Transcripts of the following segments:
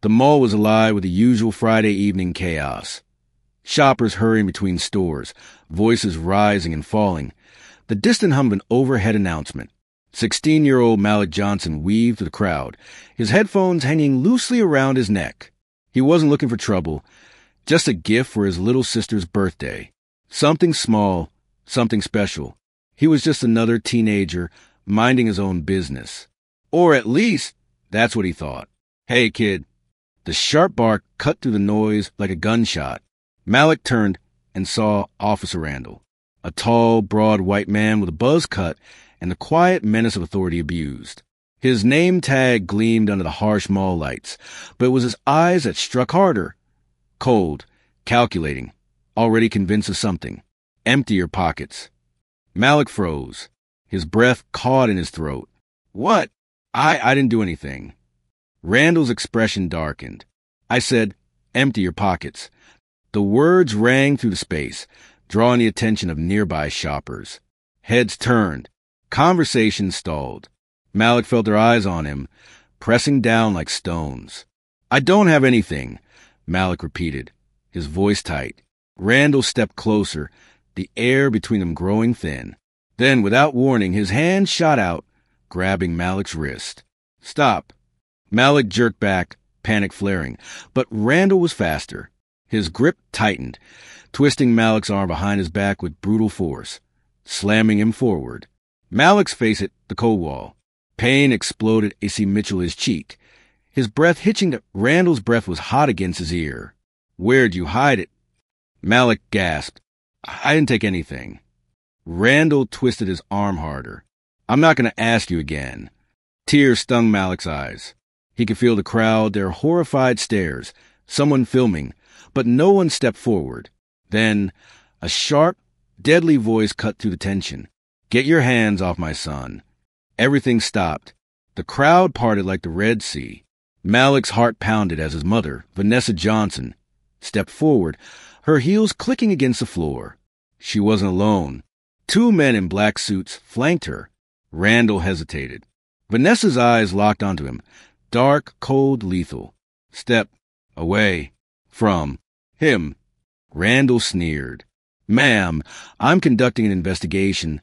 The mall was alive with the usual Friday evening chaos. Shoppers hurrying between stores, voices rising and falling. The distant hum of an overhead announcement. 16-year-old Malik Johnson weaved through the crowd, his headphones hanging loosely around his neck. He wasn't looking for trouble, just a gift for his little sister's birthday. Something small, something special. He was just another teenager minding his own business. Or at least, that's what he thought. "Hey, kid." The sharp bark cut through the noise like a gunshot. Malik turned and saw Officer Randall, a tall, broad white man with a buzz cut and the quiet menace of authority abused. His name tag gleamed under the harsh mall lights, but it was his eyes that struck harder. Cold, calculating, already convinced of something. Empty your pockets. Malik froze. His breath caught in his throat. "What? I didn't do anything." Randall's expression darkened. "I said, empty your pockets." The words rang through the space, drawing the attention of nearby shoppers. Heads turned. Conversation stalled. Malik felt their eyes on him, pressing down like stones. "I don't have anything," Malik repeated, his voice tight. Randall stepped closer, the air between them growing thin. Then, without warning, his hand shot out, grabbing Malik's wrist. "Stop." Malik jerked back, panic flaring, but Randall was faster. His grip tightened, twisting Malik's arm behind his back with brutal force, slamming him forward. Malik's face hit the cold wall. Pain exploded A.C. Mitchell his cheek, his breath hitching that Randall's breath was hot against his ear. "Where'd you hide it?" Malik gasped. "I didn't take anything." Randall twisted his arm harder. "I'm not going to ask you again." Tears stung Malik's eyes. He could feel the crowd, their horrified stares, someone filming, but no one stepped forward. Then, a sharp, deadly voice cut through the tension. "Get your hands off my son." Everything stopped. The crowd parted like the Red Sea. Malik's heart pounded as his mother, Vanessa Johnson, stepped forward, her heels clicking against the floor. She wasn't alone. Two men in black suits flanked her. Randall hesitated. Vanessa's eyes locked onto him, dark, cold, lethal. "Step away from him." Randall sneered. "Ma'am, I'm conducting an investigation."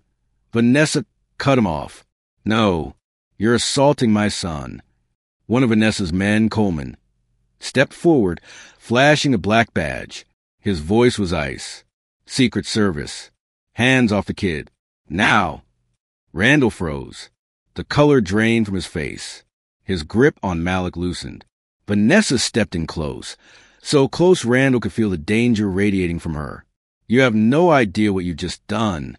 Vanessa cut him off. "No, you're assaulting my son." One of Vanessa's men, Coleman, stepped forward, flashing a black badge. His voice was ice. "Secret Service. Hands off the kid. Now." Randall froze. The color drained from his face. His grip on Malik loosened. Vanessa stepped in close, so close Randall could feel the danger radiating from her. "You have no idea what you've just done."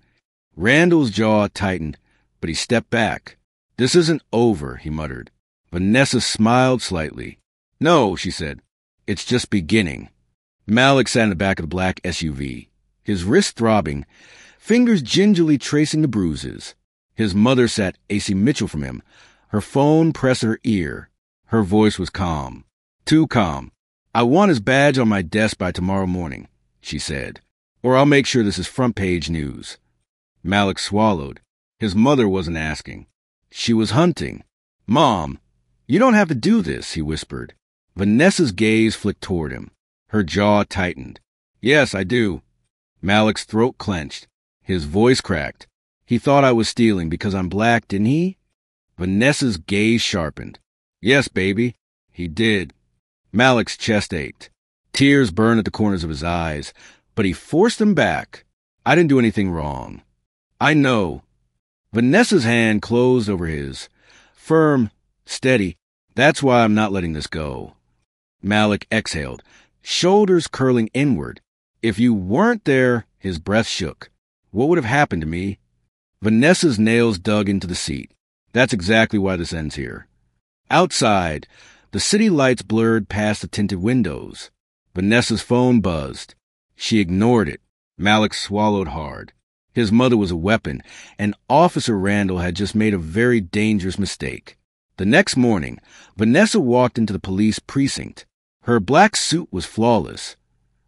Randall's jaw tightened, but he stepped back. "This isn't over," he muttered. Vanessa smiled slightly. "No," she said. "It's just beginning." Malik sat in the back of the black SUV, his wrist throbbing, fingers gingerly tracing the bruises. His mother sat A.C. Mitchell from him, her phone pressed to her ear. Her voice was calm. Too calm. "I want his badge on my desk by tomorrow morning," she said, "or I'll make sure this is front-page news." Malik swallowed. His mother wasn't asking. She was hunting. "Mom, you don't have to do this," he whispered. Vanessa's gaze flicked toward him. Her jaw tightened. "Yes, I do." Malik's throat clenched. His voice cracked. "He thought I was stealing because I'm black, didn't he?" Vanessa's gaze sharpened. "Yes, baby, he did." Malik's chest ached. Tears burned at the corners of his eyes, but he forced them back. "I didn't do anything wrong." "I know." Vanessa's hand closed over his. Firm, steady. "That's why I'm not letting this go." Malik exhaled, shoulders curling inward. "If you weren't there," his breath shook. "What would have happened to me?" Vanessa's nails dug into the seat. "That's exactly why this ends here." Outside, the city lights blurred past the tinted windows. Vanessa's phone buzzed. She ignored it. Malik swallowed hard. His mother was a weapon, and Officer Randall had just made a very dangerous mistake. The next morning, Vanessa walked into the police precinct. Her black suit was flawless,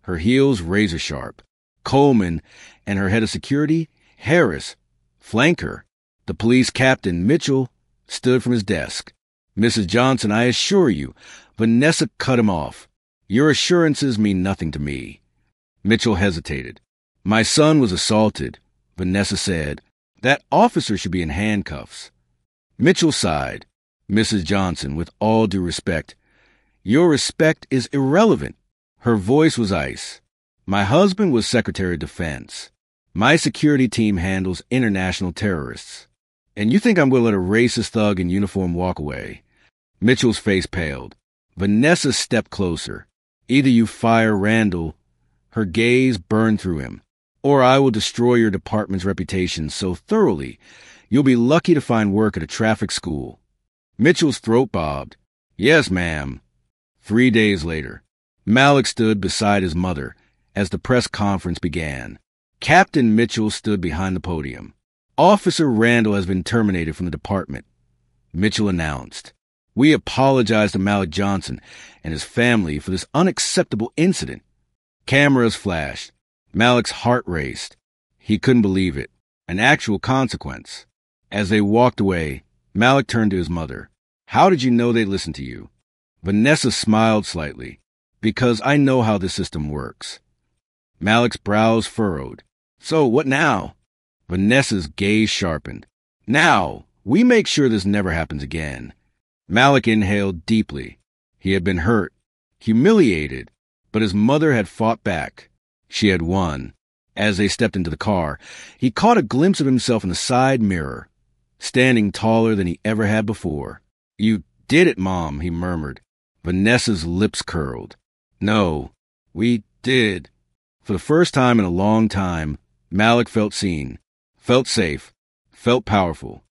her heels razor-sharp. Coleman and her head of security, Harris, flanked her. The police captain, Mitchell, stood from his desk. Mrs. Johnson, I assure you. Vanessa cut him off. Your assurances mean nothing to me. Mitchell hesitated. My son was assaulted. Vanessa said. That officer should be in handcuffs. Mitchell sighed. Mrs. Johnson, with all due respect, your respect is irrelevant. Her voice was ice. My husband was Secretary of Defense. My security team handles international terrorists. And you think I'm going to let a racist thug in uniform walk away? Mitchell's face paled. Vanessa stepped closer. Either you fire Randall, her gaze burned through him, or I will destroy your department's reputation so thoroughly you'll be lucky to find work at a traffic school. Mitchell's throat bobbed. Yes, ma'am. 3 days later, Malik stood beside his mother as the press conference began. Captain Mitchell stood behind the podium. Officer Randall has been terminated from the department. Mitchell announced. We apologize to Malik Johnson and his family for this unacceptable incident. Cameras flashed. Malik's heart raced. He couldn't believe it. An actual consequence. As they walked away, Malik turned to his mother. How did you know they listened to you? Vanessa smiled slightly. Because I know how the system works. Malik's brows furrowed. So, what now? Vanessa's gaze sharpened. Now, we make sure this never happens again. Malik inhaled deeply. He had been hurt, humiliated, but his mother had fought back. She had won. As they stepped into the car, he caught a glimpse of himself in the side mirror, standing taller than he ever had before. You did it, Mom, he murmured. Vanessa's lips curled. No, we did. For the first time in a long time, Malik felt seen, felt safe, felt powerful.